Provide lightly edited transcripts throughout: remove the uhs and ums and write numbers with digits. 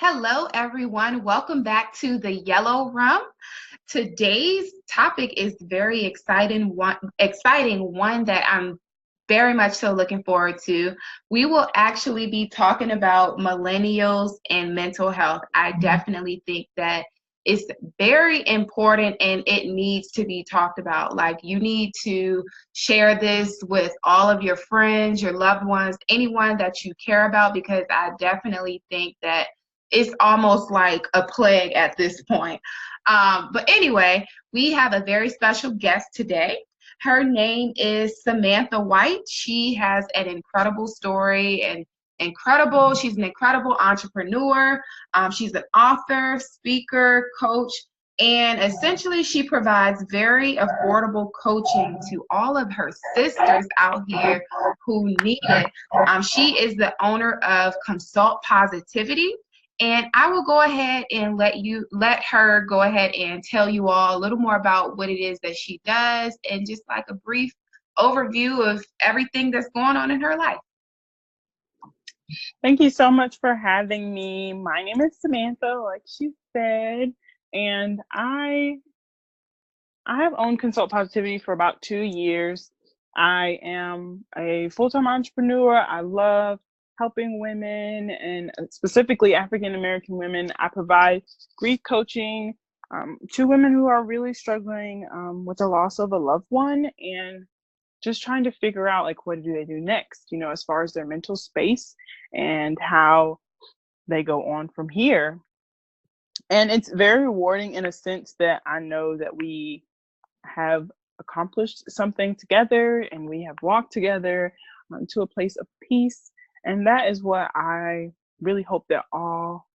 Hello, everyone. Welcome back to the Yellow Room. Today's topic is very exciting one that I'm very much so looking forward to. We will actually be talking about millennials and mental health. I definitely think that it's very important and it needs to be talked about. Like, you need to share this with all of your friends, your loved ones, anyone that you care about, because I definitely think that it's almost like a plague at this point. But anyway, we have a very special guest today. Her name is Samantha White. She has an incredible story and she's an incredible entrepreneur. She's an author, speaker, coach, and essentially she provides very affordable coaching to all of her sisters out here who need it. She is the owner of Consult Positivity. And I will go ahead and let her go ahead and tell you all a little more about what it is that she does and just like a brief overview of everything that's going on in her life. Thank you so much for having me. My name is Samantha, like she said, and I have owned Consult Positivity for about 2 years. I am a full-time entrepreneur. I love helping women, and specifically African American women. I provide grief coaching to women who are really struggling with the loss of a loved one and just trying to figure out, like, what do they do next, as far as their mental space and how they go on from here. And it's very rewarding in a sense that I know that we have accomplished something together and we have walked together to a place of peace. And that is what I really hope that all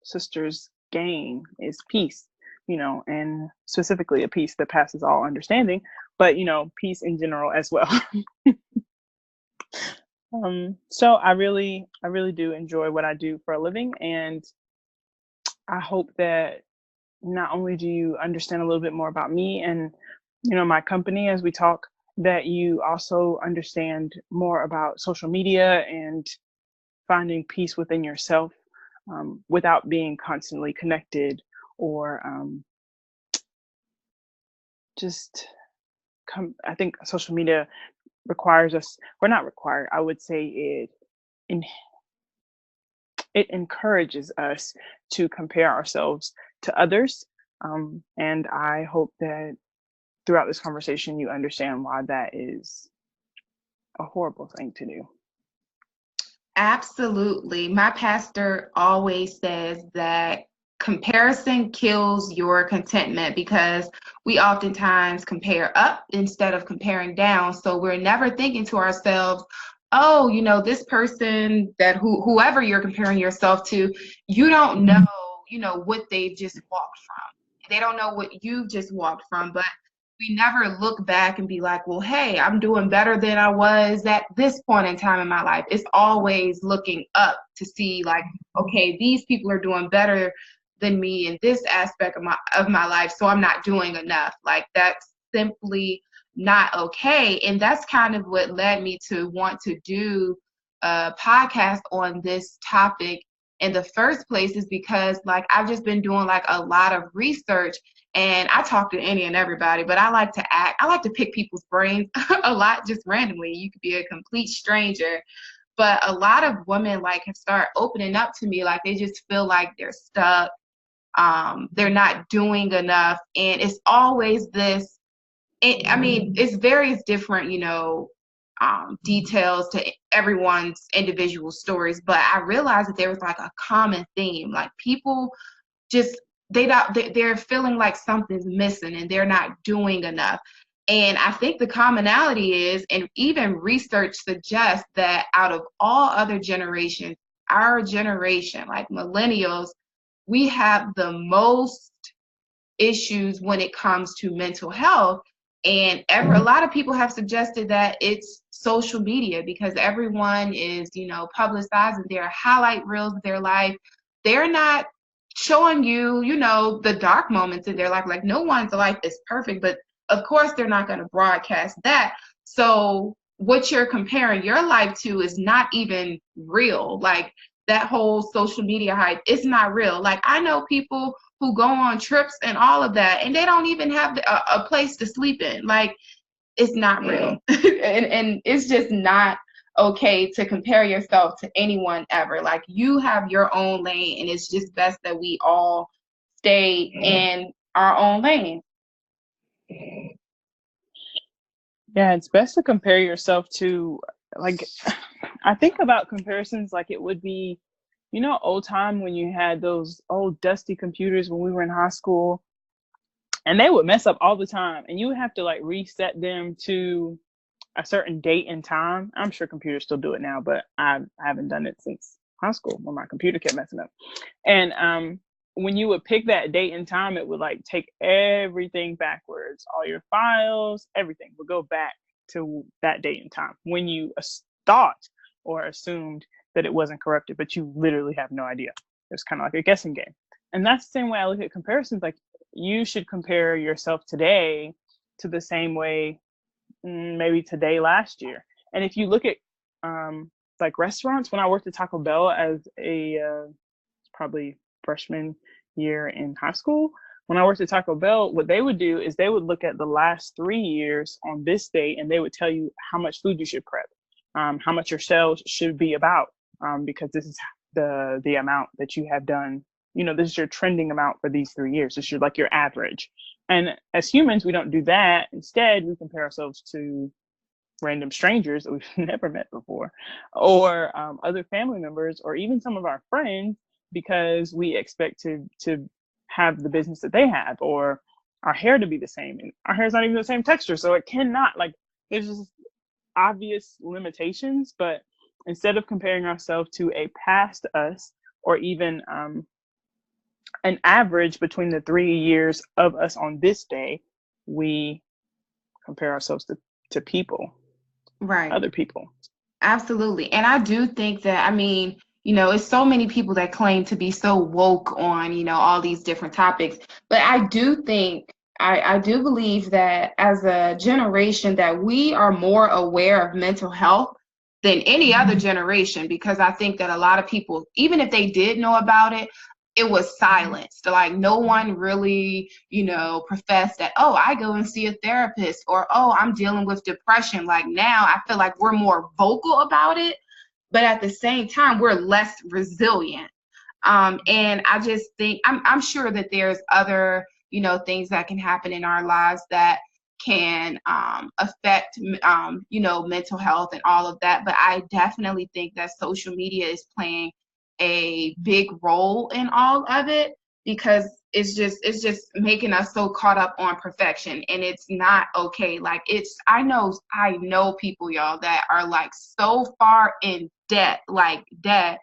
sisters gain, is peace, and specifically a peace that passes all understanding, but peace in general as well. So I really do enjoy what I do for a living, and I hope that not only do you understand a little bit more about me and my company as we talk, that you also understand more about social media and finding peace within yourself without being constantly connected or I think social media requires us, or not required, I would say it encourages us to compare ourselves to others. And I hope that throughout this conversation, you understand why that is a horrible thing to do. Absolutely. My pastor always says that comparison kills your contentment, because we oftentimes compare up instead of comparing down. So we're never thinking to ourselves, oh, this person that whoever you're comparing yourself to, you don't know, what they've just walked from. They don't know what you've just walked from, but we never look back and be like, well, hey, I'm doing better than I was at this point in time in my life. It's always looking up to see, like, okay, these people are doing better than me in this aspect of my life, so I'm not doing enough. Like, that's simply not okay. And that's kind of what led me to want to do a podcast on this topic in the first place, is because, like, I've just been doing like a lot of research, and I talk to any and everybody, but I like to pick people's brains a lot, just randomly. You could be a complete stranger, but a lot of women like have started opening up to me, like they just feel like they're stuck, they're not doing enough, and it's always this. It's various different, details to everyone's individual stories, but I realized that there was like a common theme, like people just they're feeling like something's missing and they're not doing enough. And I think the commonality is, and even research suggests, that out of all other generations, our generation, like millennials, we have the most issues when it comes to mental health. And a lot of people have suggested that it's social media, because everyone is, publicizing their highlight reels of their life. They're not showing you, the dark moments in their life. Like, no one's life is perfect, but of course they're not going to broadcast that. So what you're comparing your life to is not even real. Like, that whole social media hype, it's not real. Like, I know people who go on trips and all of that, and they don't even have a place to sleep in. Like, it's not real. And it's just not okay to compare yourself to anyone ever. Like, you have your own lane, and it's just best that we all stay in our own lane. Yeah, it's best to compare yourself to, like, I think about comparisons like it would be, old time when you had those old dusty computers when we were in high school, and they would mess up all the time, and you would have to like reset them to a certain date and time. I'm sure computers still do it now, but I haven't done it since high school when my computer kept messing up. And when you would pick that date and time, it would like take everything backwards. All your files, everything would go back to that date and time when you thought or assumed that it wasn't corrupted, but you literally have no idea. It's kind of like a guessing game. And that's the same way I look at comparisons. Like, you should compare yourself today to the same way maybe today last year. And if you look at like restaurants, when I worked at Taco Bell as a probably freshman year in high school, when I worked at Taco Bell, what they would do is they would look at the last 3 years on this date, and they would tell you how much food you should prep, how much your sales should be about, because this is the amount that you have done. This is your trending amount for these 3 years. This is your average. And as humans, we don't do that. Instead, we compare ourselves to random strangers that we've never met before, or other family members, or even some of our friends, because we expect to have the business that they have, or our hair to be the same. And our hair is not even the same texture, so it cannot, like, there's just obvious limitations. But instead of comparing ourselves to a past us, or even an average between the 3 years of us on this day, we compare ourselves to people, Right. other people. Absolutely. And I do think that, it's so many people that claim to be so woke on, all these different topics. But I do think, I do believe that as a generation that we are more aware of mental health than any other generation, because I think that a lot of people, even if they did know about it, it was silenced. Like, no one really, professed that, oh, I go and see a therapist, or, oh, I'm dealing with depression. Like, now I feel like we're more vocal about it, but at the same time, we're less resilient. And I just think, I'm sure that there's other, things that can happen in our lives that can affect, mental health and all of that. But I definitely think that social media is playing a big role in all of it, because it's just making us so caught up on perfection, and it's not okay. Like, I know people, y'all, that are like so far in debt, like debt,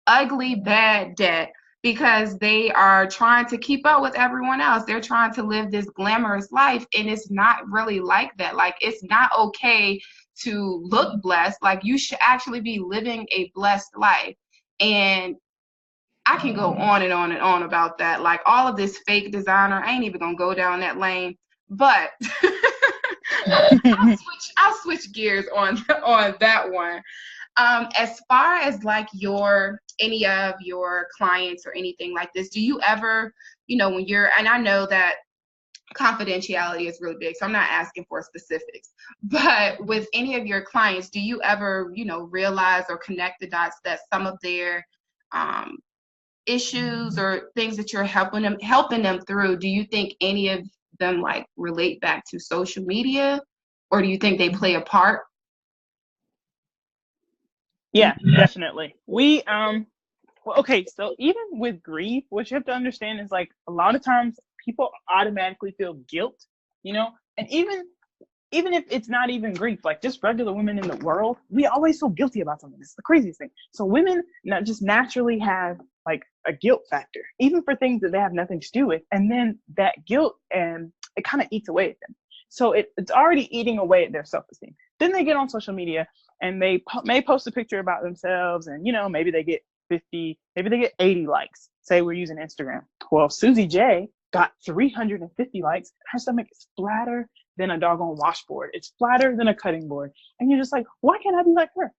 ugly, bad debt, because they are trying to keep up with everyone else. They're trying to live this glamorous life, and it's not really like that. Like, it's not okay to look blessed. Like, you should actually be living a blessed life. And I can go on and on and on about that. Like, all of this fake designer, I ain't even gonna go down that lane. But I'll switch gears on that one. As far as like any of your clients or anything like this, do you ever, when and I know that confidentiality is really big, so I'm not asking for specifics, but with any of your clients, do you ever, realize or connect the dots that some of their issues or things that you're helping them through, do you think any of them like relate back to social media, or do you think they play a part? Yeah, definitely. Well, okay, so even with grief, what you have to understand is, like, a lot of times people automatically feel guilt, and even if it's not even grief, like just regular women in the world, we always feel guilty about something. It's the craziest thing. So women not just naturally have like a guilt factor, even for things that they have nothing to do with. And then that guilt, and it kind of eats away at them. So it's already eating away at their self-esteem. Then they get on social media and they may post a picture about themselves, and maybe they get 50, maybe they get 80 likes. Say we're using Instagram. Well, Susie J got 350 likes. Her stomach is flatter than a doggone washboard. It's flatter than a cutting board. And you're just like, why can't I be like her?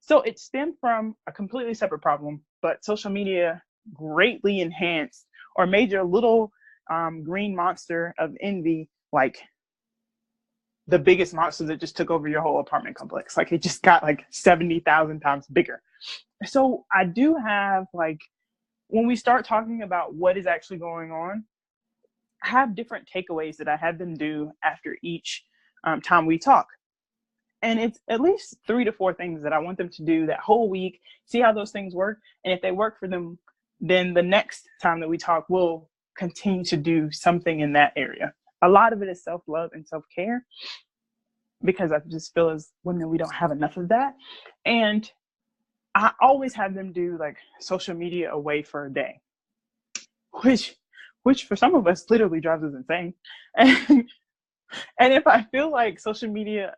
So it stemmed from a completely separate problem, but social media greatly enhanced or made your little green monster of envy like the biggest monster that just took over your whole apartment complex. Like it just got like 70,000 times bigger. So I do have like, when we start talking about what is actually going on, I have different takeaways that I have them do after each time we talk. And it's at least 3 to 4 things that I want them to do that whole week, see how those things work. And if they work for them, then the next time that we talk, we'll continue to do something in that area. A lot of it is self-love and self-care, because I just feel as women, we don't have enough of that. And I always have them do like social media away for a day, which for some of us literally drives us insane. And if I feel like social media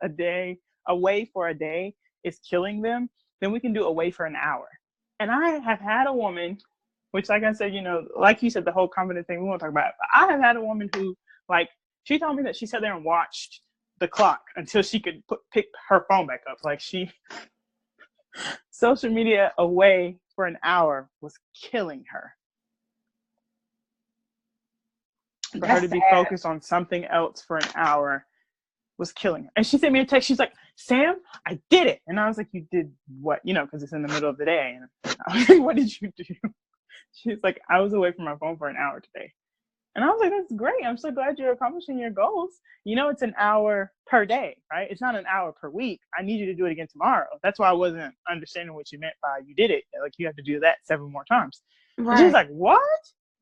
away for a day is killing them, then we can do away for an hour. And I have had a woman, which like I said, like you said, the whole confidence thing we won't talk about it, but I have had a woman who, like, she told me that she sat there and watched the clock until she could pick her phone back up. Like social media away for an hour was killing her. For her to be focused on something else for an hour was killing her. And she sent me a text. She's like, Sam, I did it. And I was like, you did what? Because it's in the middle of the day. And I was like, what did you do? She's like, I was away from my phone for an hour today. And I was like, that's great. I'm so glad you're accomplishing your goals. It's an hour per day, right? It's not an hour per week. I need you to do it again tomorrow. That's why I wasn't understanding what you meant by you did it. Like, you have to do that 7 more times. Right. And she's like, what?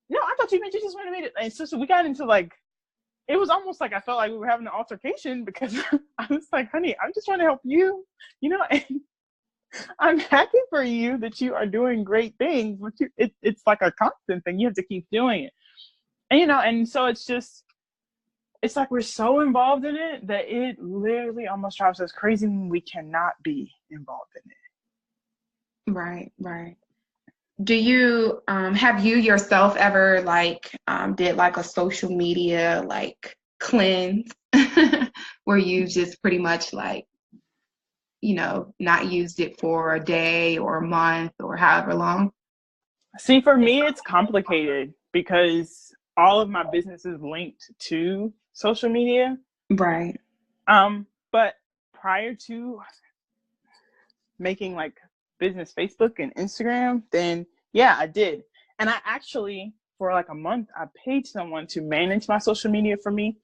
No, I thought you meant you just wanted me to. And so we got into like, it was almost like I felt like we were having an altercation, because I was like, honey, I'm just trying to help you, and I'm happy for you that you are doing great things, but it's like a constant thing. You have to keep doing it. And, and so it's like we're so involved in it that it literally almost drives us crazy when we cannot be involved in it. Right, right. Do you have you yourself ever did like a social media like cleanse where you just pretty much like, not used it for a day or a month or however long? See, for me, it's complicated because all of my business is linked to social media. Right. But prior to making like business Facebook and Instagram, then yeah, I did. And I actually, for like a month, I paid someone to manage my social media for me,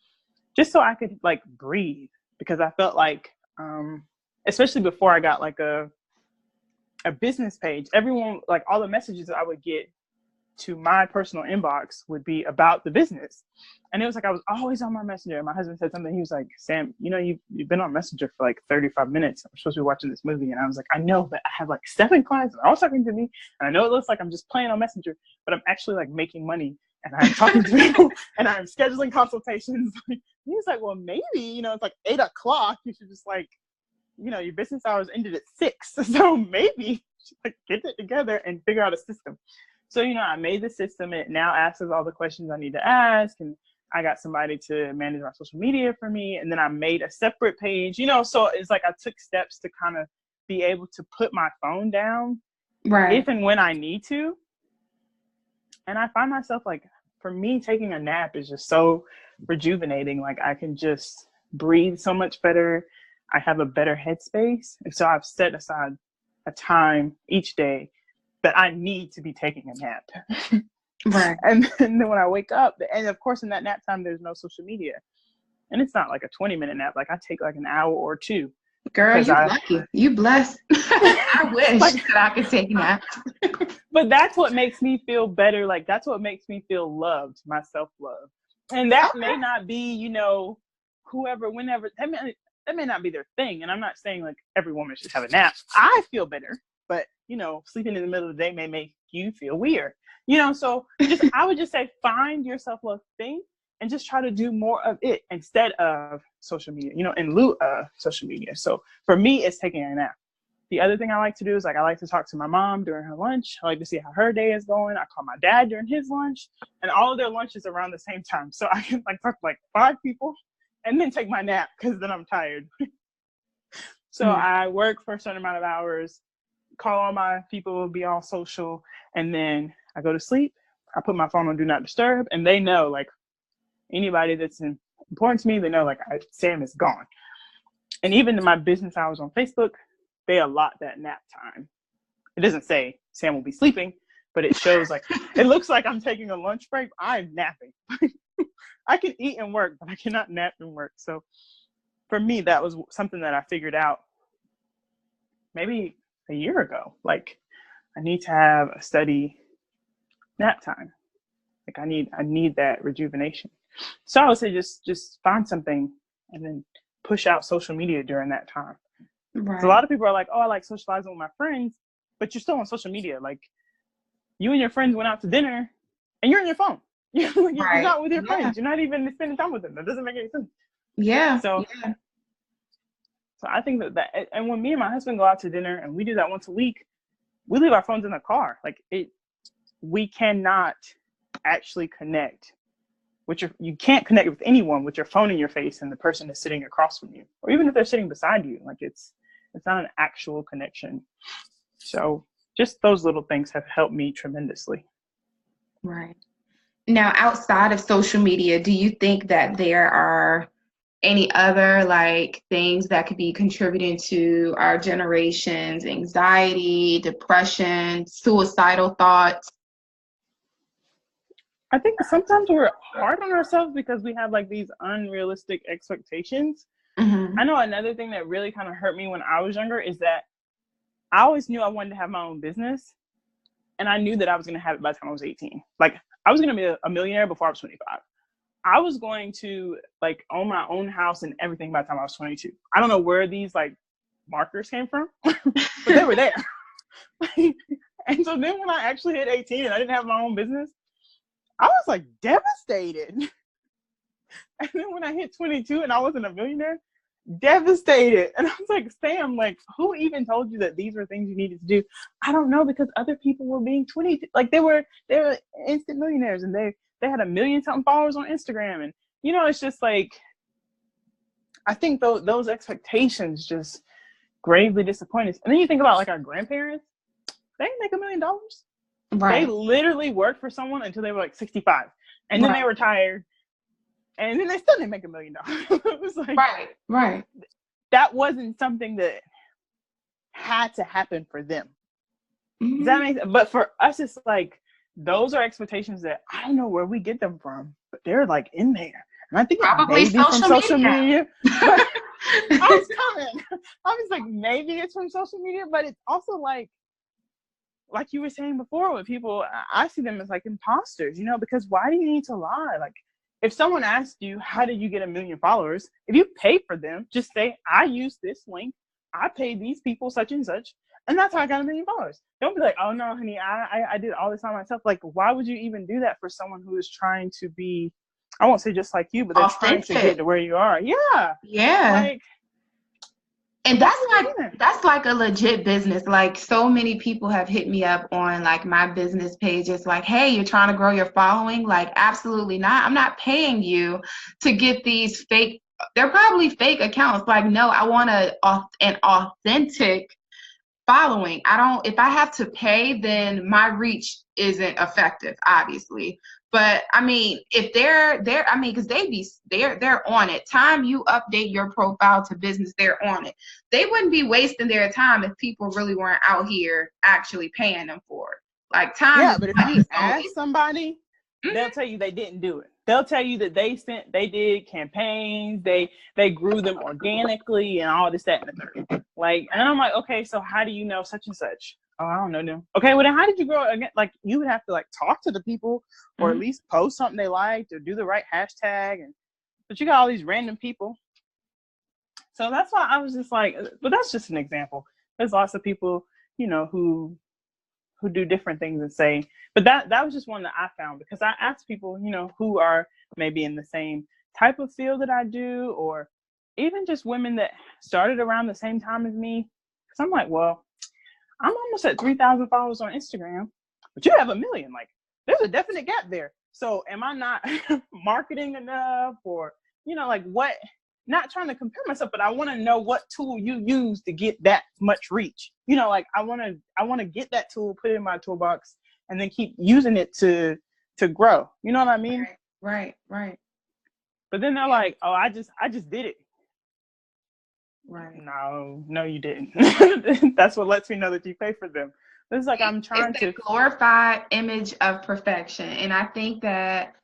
just so I could like breathe, because I felt like, especially before I got like a business page, everyone, like all the messages I would get to my personal inbox would be about the business. And it was like I was always on my Messenger. My husband said something. He was like, Sam, you've been on Messenger for like 35 minutes. I'm supposed to be watching this movie. And I was like, I know, but I have like 7 clients and they're all talking to me. And I know it looks like I'm just playing on Messenger, but I'm actually like making money and I'm talking to people and I'm scheduling consultations. He was like, well, maybe, it's like 8 o'clock. You should just like, your business hours ended at 6. So maybe you should like get it together and figure out a system. So, I made the system. It now asks all the questions I need to ask. And I got somebody to manage my social media for me. And then I made a separate page, so it's like I took steps to kind of be able to put my phone down, right, if and when I need to. And I find myself like, for me, taking a nap is just so rejuvenating. Like I can just breathe so much better. I have a better headspace. And so I've set aside a time each day that I need to be taking a nap. Right. And then when I wake up, and of course in that nap time, there's no social media. And it's not like a 20-minute nap. Like I take like an hour or 2. Girl, you're lucky. You blessed. I wish that I could take a nap. But that's what makes me feel better. Like that's what makes me feel loved, my self-love. And that may not be, whoever, whenever, that may not be their thing. And I'm not saying like every woman should have a nap. I feel better. But, sleeping in the middle of the day may make you feel weird, so I would just say, find your self-love thing and just try to do more of it instead of social media, in lieu of social media. So for me, it's taking a nap. The other thing I like to do is I like to talk to my mom during her lunch. I like to see how her day is going. I call my dad during his lunch, and all of their lunches around the same time. So I can talk to 5 people and then take my nap because then I'm tired. So I work for a certain amount of hours. call all my people, be all social, and then I go to sleep. I put my phone on do not disturb, and they know, like, anybody that's important to me, they know, like, Sam is gone. And even in my business hours on Facebook, they allot that nap time. It doesn't say Sam will be sleeping, but it shows, like, it looks like I'm taking a lunch break. I'm napping. I can eat and work, but I cannot nap and work. So for me, that was something that I figured out maybe a year ago. Like, I need to have a steady nap time. Like, I need that rejuvenation. So I would say just find something and then push out social media during that time. Right. So a lot of people are like, oh, I like socializing with my friends, but you're still on social media. Like, you and your friends went out to dinner and you're on your phone. You're not with your friends. You're not even spending time with them. That doesn't make any sense. Yeah. So I think that, and when me and my husband go out to dinner and we do that once a week, we leave our phones in the car. Like, we cannot actually connect you can't connect with anyone with your phone in your face and the person is sitting across from you, or even if they're sitting beside you. Like, it's not an actual connection. So just those little things have helped me tremendously. Right. Now, outside of social media, do you think that there are any other, like, things that could be contributing to our generation's anxiety, depression, suicidal thoughts? I think sometimes we're hard on ourselves because we have, like, these unrealistic expectations. Mm-hmm. I know another thing that really kind of hurt me when I was younger is that I always knew I wanted to have my own business, and I knew that I was going to have it by the time I was 18. Like, I was going to be a millionaire before I was 25. I was going to, like, own my own house and everything by the time I was 22. I don't know where these, like, markers came from, but they were there. And so then when I actually hit 18 and I didn't have my own business, I was, like, devastated. And then when I hit 22 and I wasn't a millionaire, devastated. And I was like, Sam, like, who even told you that these were things you needed to do? I don't know, because other people were being 20, like, they were instant millionaires, and they had 1 million something followers on Instagram. And, it's just like, I think those expectations just gravely disappoint us. And then you think about, like, our grandparents, they didn't make $1 million. Right. They literally worked for someone until they were, like, 65. And then they retired. And then they still didn't make $1 million. It was like, right. That wasn't something that had to happen for them. Mm-hmm. Does that make sense? But for us, it's like, those are expectations that I don't know where we get them from, but they're, like, in there. And I think probably it may be from social media. But I was coming. I was like, maybe it's from social media, but it's also like you were saying before, with people, I see them as, like, imposters, because why do you need to lie? Like, if someone asked you, how did you get 1 million followers? If you pay for them, just say, I use this link. I paid these people such and such, and that's how I got 1 million followers. Don't be like, oh no, honey, I did all this on myself. Like, why would you even do that for someone who is trying to be, I won't say just like you, but they're trying to get to where you are. Yeah. Like, and that's like a legit business. Like, so many people have hit me up on, like, my business page. It's like, hey, you're trying to grow your following? Like, absolutely not. I'm not paying you to get these fake, they're probably fake accounts. Like, no, I want an authentic following. If I have to pay, then my reach isn't effective, obviously. But I mean, if they're because they're on it. Time you update your profile to business, they're on it. They wouldn't be wasting their time if people really weren't out here actually paying them for it. Like, time. Yeah, but if you ask somebody, they'll tell you they didn't do it. They'll tell you that they did campaigns, they grew them organically and all this, that, and the third. Like, and I'm like, okay, so how do you know such and such? Oh, I don't know them. Okay, well then how did you grow it again? Like, you would have to, like, talk to the people, or at least post something they liked, or do the right hashtag. But you got all these random people. So that's why I was just like, but that's just an example. There's lots of people, who do different things and say, but that was just one that I found, because I asked people, who are maybe in the same type of field that I do, or even just women that started around the same time as me. Because I'm like, well, I'm almost at 3,000 followers on Instagram, but you have 1 million. Like, there's a definite gap there. So am I not marketing enough, or, like, what? not trying to compare myself, but I want to know what tool you use to get that much reach. Like I want to get that tool, put it in my toolbox, and then keep using it to grow. You know what I mean? Right. But then they're like, oh, I just did it. Right. No, you didn't. That's what lets me know that you pay for them. It's like I'm trying it's to a glorified image of perfection, and I think that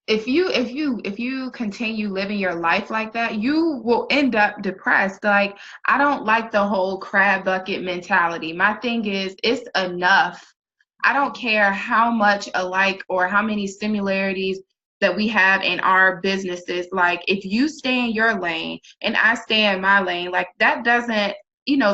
if you continue living your life like that, you will end up depressed. Like, I don't like the whole crab bucket mentality. My thing is, it's enough. I don't care how much alike or how many similarities that we have in our businesses. Like, if you stay in your lane and I stay in my lane, like, that doesn't,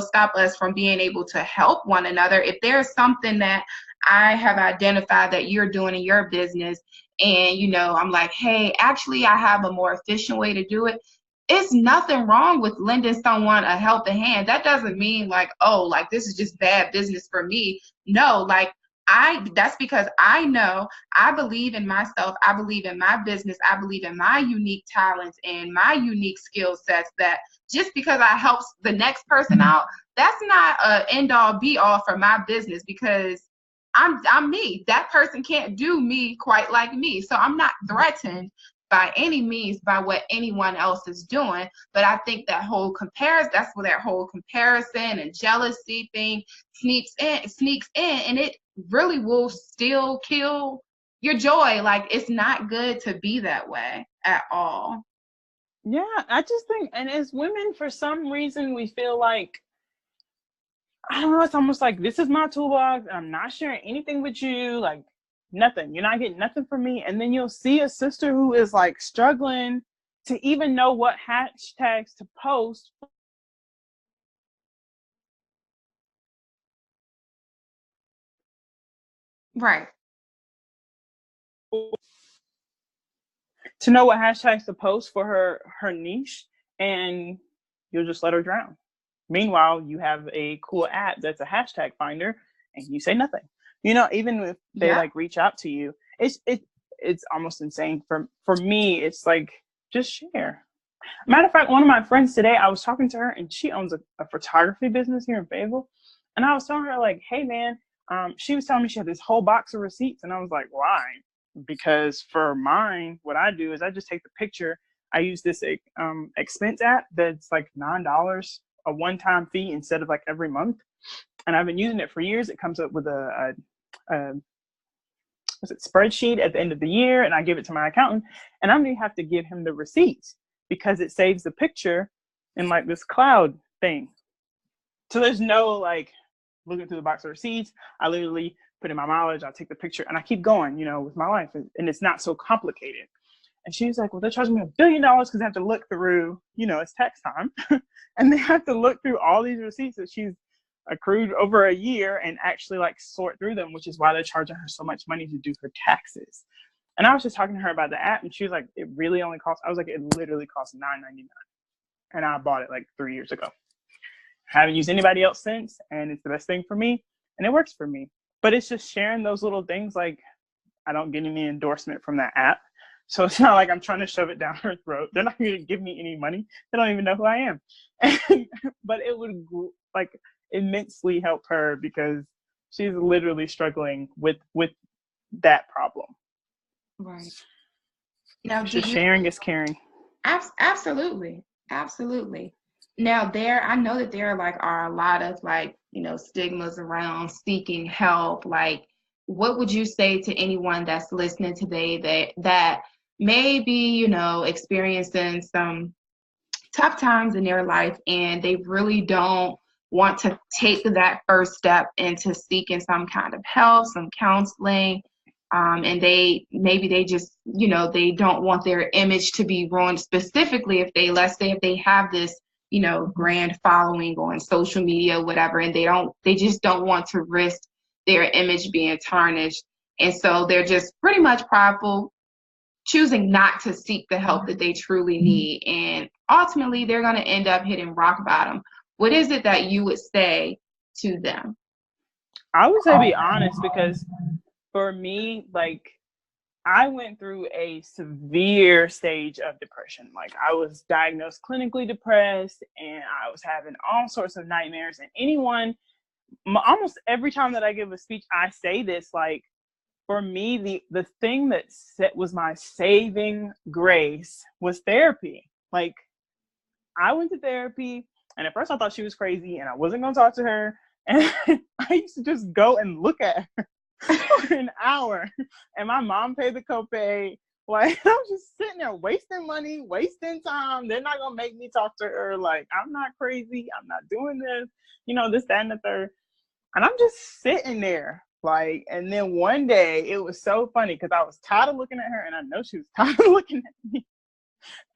stop us from being able to help one another. If there's something that I have identified that you're doing in your business, and I'm like, hey, actually I have a more efficient way to do it, it's nothing wrong with lending someone a helping hand. That doesn't mean like, oh, like this is just bad business for me. No, like, that's because I know I believe in myself. I believe in my business. I believe in my unique talents and my unique skill sets, that just because I help the next person out, that's not a end all be all for my business, because I'm me. That person can't do me quite like me. So I'm not threatened by any means by what anyone else is doing. But I think that's where that whole comparison and jealousy thing sneaks in, and it really will still kill your joy. Like, it's not good to be that way at all. Yeah, I just think, and as women, for some reason, we feel like, I don't know, it's almost like, this is my toolbox, I'm not sharing anything with you, like nothing. You're not getting nothing from me. And then you'll see a sister who is like struggling to even know what hashtags to post. Right. To know what hashtags to post for her niche, and you'll just let her drown. Meanwhile, you have a cool app that's a hashtag finder, and you say nothing. Even if they like reach out to you, it's almost insane. For me, it's like, just share. Matter of fact, one of my friends today, I was talking to her, and she owns a photography business here in Fayetteville, and I was telling her like, hey man, she was telling me she had this whole box of receipts, and I was like, why? Because for mine, what I do is I just take the picture. I use this expense app that's like $9, a one-time fee instead of like every month, and I've been using it for years. It comes up with a spreadsheet at the end of the year, and I give it to my accountant, and I don't even have to give him the receipts because it saves the picture in like this cloud thing. So there's no like looking through the box of receipts. I literally put in my mileage, I take the picture, and I keep going, with my life, and it's not so complicated. And she was like, well, they're charging me $1 billion because I have to look through, it's tax time, and they have to look through all these receipts that she's accrued over a year and actually like sort through them, which is why they're charging her so much money to do her taxes. And I was just talking to her about the app, and she was like, it really only costs, I was like, it literally costs $9.99. And I bought it like 3 years ago. Haven't used anybody else since, and it's the best thing for me, and it works for me. But it's just sharing those little things. Like, I don't get any endorsement from that app, so it's not like I'm trying to shove it down her throat. They're not going to give me any money. They don't even know who I am. But it would like immensely help her, because she's literally struggling with that problem. Right. Now, just sharing is caring. Absolutely. Now, I know that there are a lot of stigmas around seeking help. Like, what would you say to anyone that's listening today that may be, experiencing some tough times in their life, and they really don't want to take that first step into seeking some kind of help, some counseling, and they just, they don't want their image to be ruined, specifically if let's say if they have this, grand following on social media, whatever, and they just don't want to risk their image being tarnished. And so they're just pretty much prideful, choosing not to seek the help that they truly need. And ultimately, they're going to end up hitting rock bottom. What is it that you would say to them? I would say be honest, because for me, like, I went through a severe stage of depression. Like, I was diagnosed clinically depressed, and I was having all sorts of nightmares. And almost every time that I give a speech, I say this, like, for me, the thing that was my saving grace was therapy. Like, I went to therapy, and at first I thought she was crazy and I wasn't going to talk to her. And I used to just go and look at her for an hour, and my mom paid the copay. Like, I was just sitting there wasting money, wasting time. They're not gonna make me talk to her. Like, I'm not crazy. I'm not doing this. This, that, and the third. And I'm just sitting there, like. And then one day, it was so funny because I was tired of looking at her, and I know she was tired of looking at me.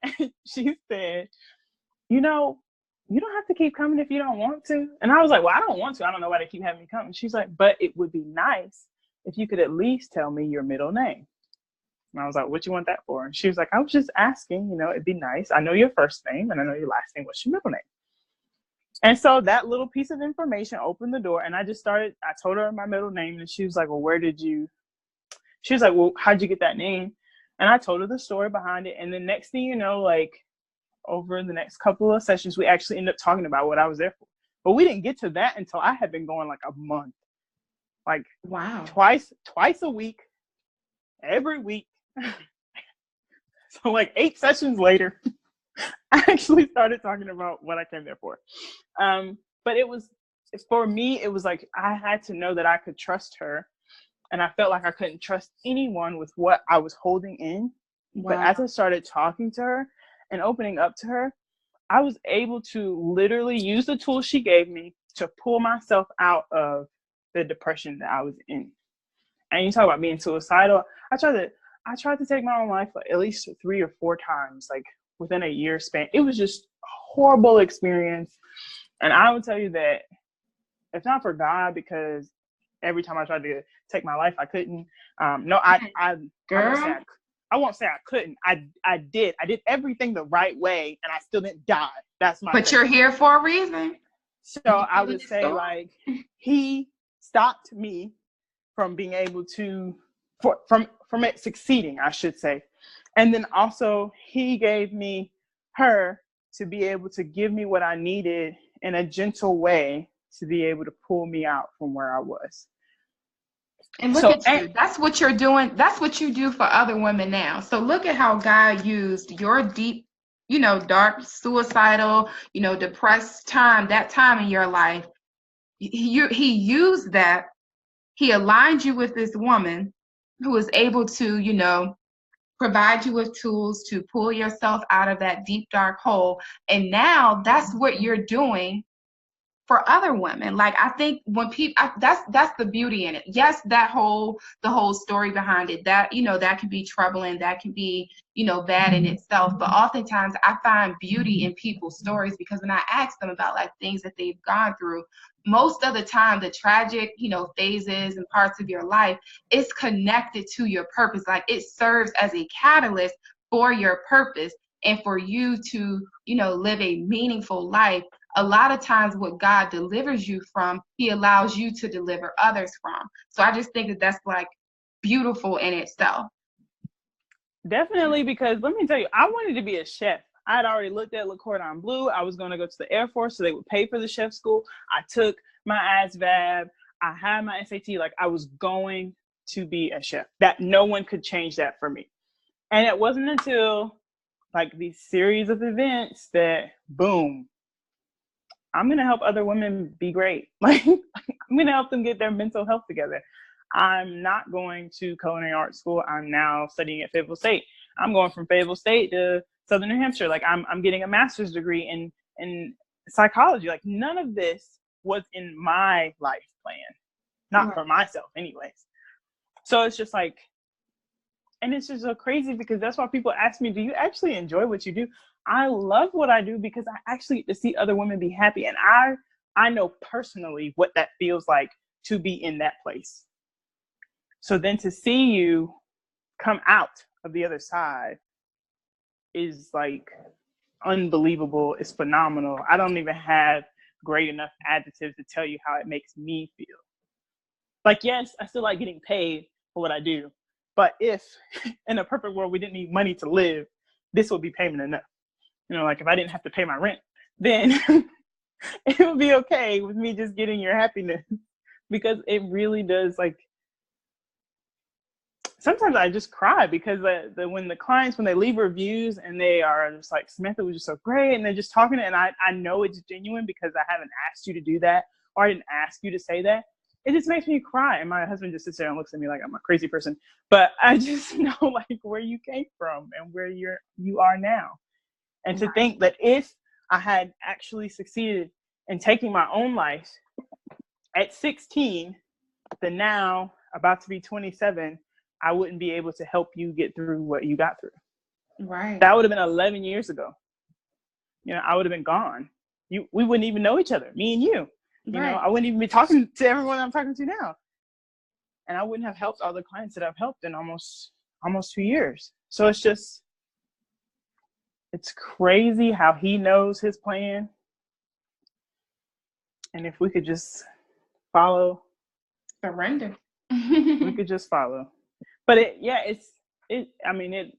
And she said, you don't have to keep coming if you don't want to. And I was like, well, I don't want to. I don't know why they keep having me come. And she's like, but it would be nice if you could at least tell me your middle name. And I was like, what you want that for? And she was like, I was just asking, it'd be nice. I know your first name and I know your last name. What's your middle name? And so that little piece of information opened the door, and I told her my middle name, and she was like, well, she was like, well, how'd you get that name? And I told her the story behind it. And the next thing you know, like, over the next couple of sessions, we actually ended up talking about what I was there for. But we didn't get to that until I had been going like a month. Like, wow, twice a week, every week. So like 8 sessions later, I actually started talking about what I came there for. But for me, it was like, I had to know that I could trust her. And I felt like I couldn't trust anyone with what I was holding in. wow. But as I started talking to her and opening up to her, I was able to literally use the tools she gave me to pull myself out of the depression that I was in. And you talk about being suicidal. I tried to take my own life at least 3 or 4 times, like within a year span. It was just a horrible experience. And I would tell you that if not for God, because every time I tried to take my life, I couldn't. Girl. I won't say I couldn't. I did everything the right way, and I still didn't die. That's my But thing. you're here for a reason. So I would say, like, he stopped me from being able to, from it succeeding, I should say. And then also he gave me her to be able to give me what I needed in a gentle way to be able to pull me out from where I was. And look at you. That's what you're doing. That's what you do for other women now. So look at how God used your deep, dark, suicidal, depressed time, that time in your life. He used that. He aligned you with this woman who was able to, provide you with tools to pull yourself out of that deep, dark hole. And now that's what you're doing for other women. Like, I think when people, that's the beauty in it. Yes, the whole story behind it, that that can be troubling, that can be bad in itself, but oftentimes I find beauty in people's stories, because when I ask them about like things that they've gone through, most of the time the tragic phases and parts of your life is connected to your purpose. Like, it serves as a catalyst for your purpose and for you to live a meaningful life. A lot of times what God delivers you from, he allows you to deliver others from. So I just think that that's like beautiful in itself. Definitely, because let me tell you, I wanted to be a chef. I had already looked at Le Cordon Bleu. I was going to go to the Air Force, so they would pay for the chef school. I took my ASVAB. I had my SAT. Like, I was going to be a chef. That no one could change that for me. And it wasn't until like these series of events that, boom, I'm going to help other women be great. Like, I'm going to help them get their mental health together. I'm not going to culinary arts school. I'm now studying at Fayetteville State. I'm going from Fayetteville State to Southern New Hampshire. Like, I'm getting a master's degree in psychology. Like, none of this was in my life plan, not for myself anyways. So it's just like, and it's just so crazy, because that's why people ask me, do you actually enjoy what you do? I love what I do because I actually get to see other women be happy. And I know personally what that feels like to be in that place. So then to see you come out of the other side is like unbelievable. It's phenomenal. I don't even have great enough adjectives to tell you how it makes me feel. Like, yes, I still like getting paid for what I do, But if in a perfect world we didn't need money to live, this would be payment enough. You know, like if I didn't have to pay my rent, then it would be okay with me just getting your happiness. Because it really does, like, sometimes I just cry because when the clients, when they leave reviews and they are just like, Samantha was just so great, and they're just talking, and I know it's genuine because I haven't asked you to do that, or I didn't ask you to say that. It just makes me cry. And my husband just sits there and looks at me like I'm a crazy person. But I just know like where you came from and where you are now. And to think that if I had actually succeeded in taking my own life at 16, then now about to be 27, I wouldn't be able to help you get through what you got through. Right. That would have been 11 years ago. You know, I would have been gone. We wouldn't even know each other, me and you. You know, I wouldn't even be talking to everyone I'm talking to now. And I wouldn't have helped all the clients that I've helped in almost 2 years. So it's crazy how he knows his plan. And if we could just follow. Surrender. We could just follow. But it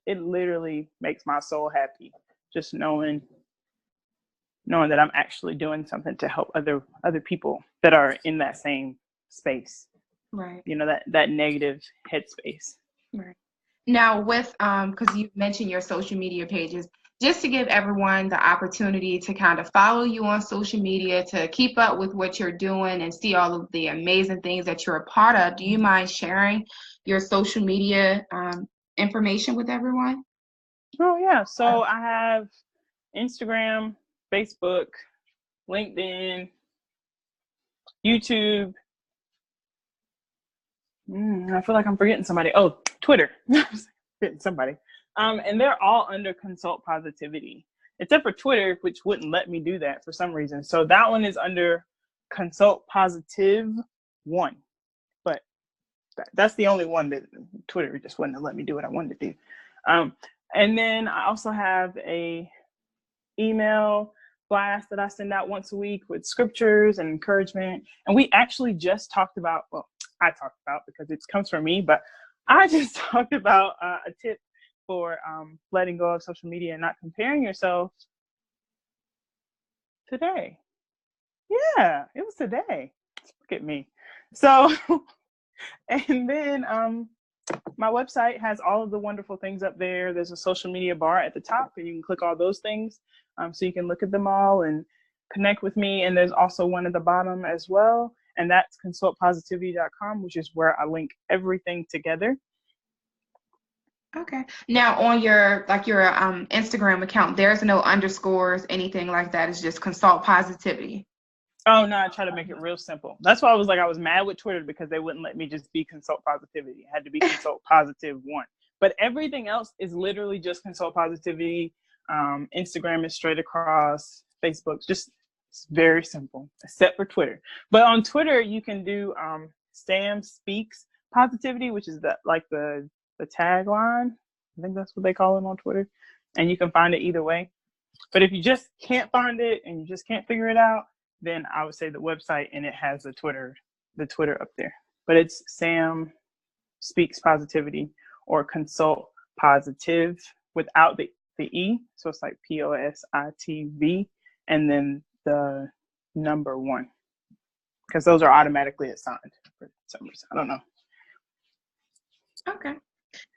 literally makes my soul happy. Just knowing that I'm actually doing something to help other people that are in that same space. Right. You know, that negative headspace. Right. Now with because you mentioned your social media pages, just to give everyone the opportunity to kind of follow you on social media, to keep up with what you're doing and see all of the amazing things that you're a part of, do you mind sharing your social media information with everyone? Oh yeah. So I have Instagram, Facebook, LinkedIn, YouTube. I feel like I'm forgetting somebody. Oh, Twitter. Forgetting somebody. And they're all under Consult Positivity, except for Twitter, which wouldn't let me do that for some reason. So that one is under Consult Positive 1. But that's the only one that Twitter just wouldn't let me do what I wanted to do. And then I also have a email blast that I send out once a week with scriptures and encouragement. And we actually just talked about, well, I talked about because it comes from me, but I just talked about a tip for letting go of social media and not comparing yourself today. Yeah, it was today. Look at me. So, and then my website has all of the wonderful things up there. There's a social media bar at the top, and you can click all those things so you can look at them all and connect with me. And there's also one at the bottom as well, and that's consultpositivity.com, which is where I link everything together. Okay. Now on your Instagram account, there's no underscores, anything like that. It's just Consult Positivity. Oh no, I try to make it real simple. That's why I was mad with Twitter because they wouldn't let me just be Consult Positivity. It had to be Consult Positive 1. But everything else is literally just Consult Positivity. Instagram is straight across. Facebook's just, it's very simple, except for Twitter. But on Twitter, you can do Sam Speaks Positivity, which is the tagline. I think that's what they call it on Twitter. And you can find it either way. But if you just can't find it and you just can't figure it out, then I would say the website, and it has the Twitter up there. But it's Sam Speaks Positivity or Consult Positive without the E. So it's like POSITV and then the number 1. Because those are automatically assigned for some reason. I don't know. Okay.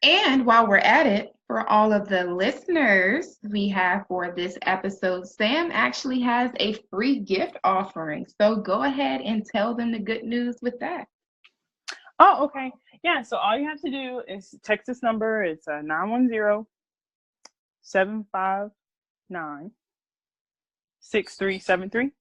And while we're at it, for all of the listeners we have for this episode, Sam actually has a free gift offering. So go ahead and tell them the good news with that. Oh, okay. Yeah, so all you have to do is text this number. It's 910-759-6373.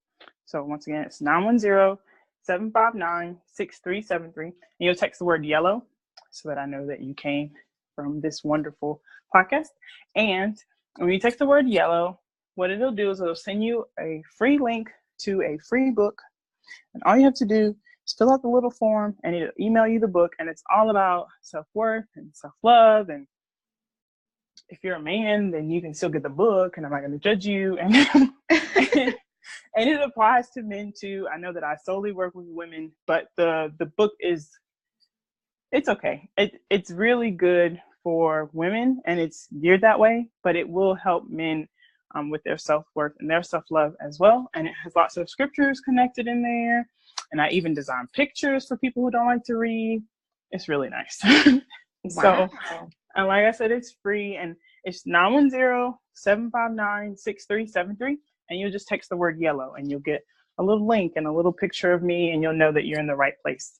So once again, it's 910-759-6373. And you'll text the word yellow so that I know that you came from this wonderful podcast. And when you text the word yellow, what it'll do is it'll send you a free link to a free book. And all you have to do is fill out the little form and it'll email you the book. And it's all about self-worth and self-love. And if you're a man, then you can still get the book and I'm not going to judge you. And it applies to men too. I know that I solely work with women, but the book is It's okay. It's really good for women, and it's geared that way, but it will help men with their self-worth and their self-love as well. And it has lots of scriptures connected in there. And I even design pictures for people who don't like to read. It's really nice. Wow. So, and like I said, it's free, and it's 910-759-6373. And you'll just text the word yellow, and you'll get a little link and a little picture of me, and you'll know that you're in the right place.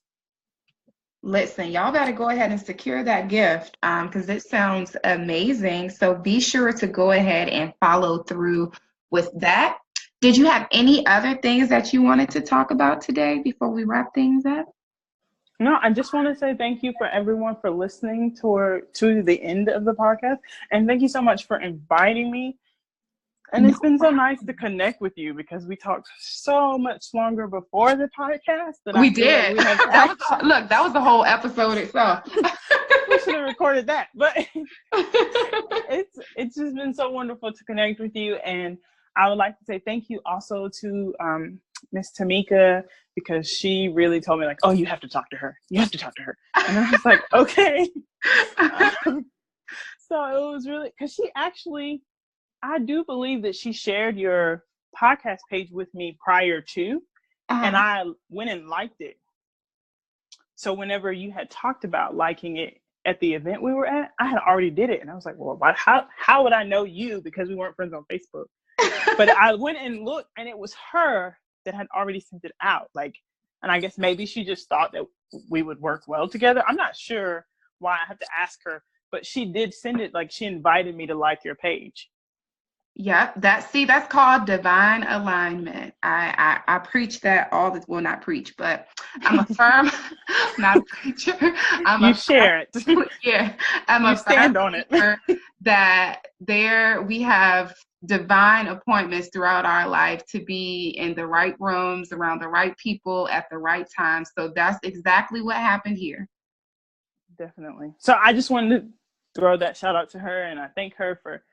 Listen, y'all better go ahead and secure that gift because it sounds amazing. So be sure to go ahead and follow through with that. Did you have any other things that you wanted to talk about today before we wrap things up? No, I just want to say thank you for everyone for listening to the end of the podcast. And thank you so much for inviting me. And it's been so nice to connect with you because we talked so much longer before the podcast that We I feel did. like we have That was the whole episode itself. we should have recorded that. But it's just been so wonderful to connect with you. And I would like to say thank you also to Miss Tamika, because she really told me, like, oh, you have to talk to her. You have to talk to her. And I was like, okay. So it was really, because she actually, I do believe that she shared your podcast page with me prior to, and I went and liked it. So whenever you had talked about liking it at the event we were at, I had already did it. And I was like, well, how would I know you? Because we weren't friends on Facebook. But I went and looked, and it was her that had already sent it out. Like, and I guess maybe she just thought that we would work well together. I'm not sure why. I have to ask her, but she did send it. Like, she invited me to like your page. Yep, that's called divine alignment. I preach that well, not preach, but I'm a firm, not a preacher. You share it. Yeah, I'm you stand on it. That we have divine appointments throughout our life to be in the right rooms, around the right people at the right time. So that's exactly what happened here. Definitely. So I just wanted to throw that shout out to her, and I thank her for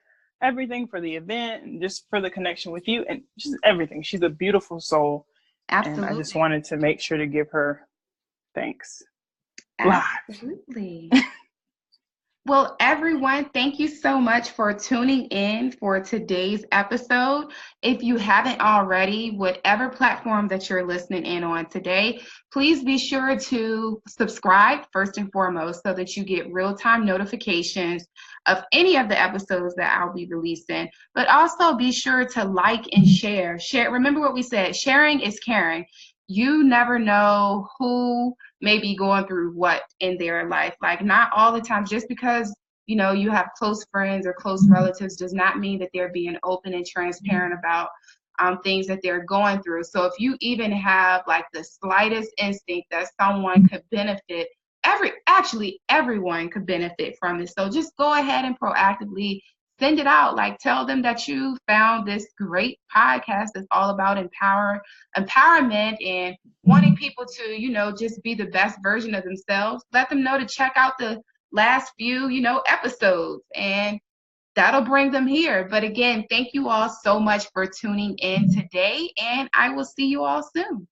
everything, for the event, and just for the connection with you, and just everything. She's a beautiful soul. Absolutely. And I just wanted to make sure to give her thanks. Absolutely. Well, everyone, thank you so much for tuning in for today's episode. If you haven't already, whatever platform that you're listening in on today, please be sure to subscribe first and foremost so that you get real-time notifications of any of the episodes that I'll be releasing. But also be sure to like and share. Remember what we said, sharing is caring. You never know who may be going through what in their life. Like, not all the time, just because, you have close friends or close relatives does not mean that they're being open and transparent about things that they're going through. So if you even have like the slightest instinct that someone could benefit, everyone could benefit from it. So just go ahead and proactively send it out. Like, tell them that you found this great podcast that's all about empowerment and wanting people to, just be the best version of themselves. Let them know to check out the last few, episodes, and that'll bring them here. But again, thank you all so much for tuning in today, and I will see you all soon.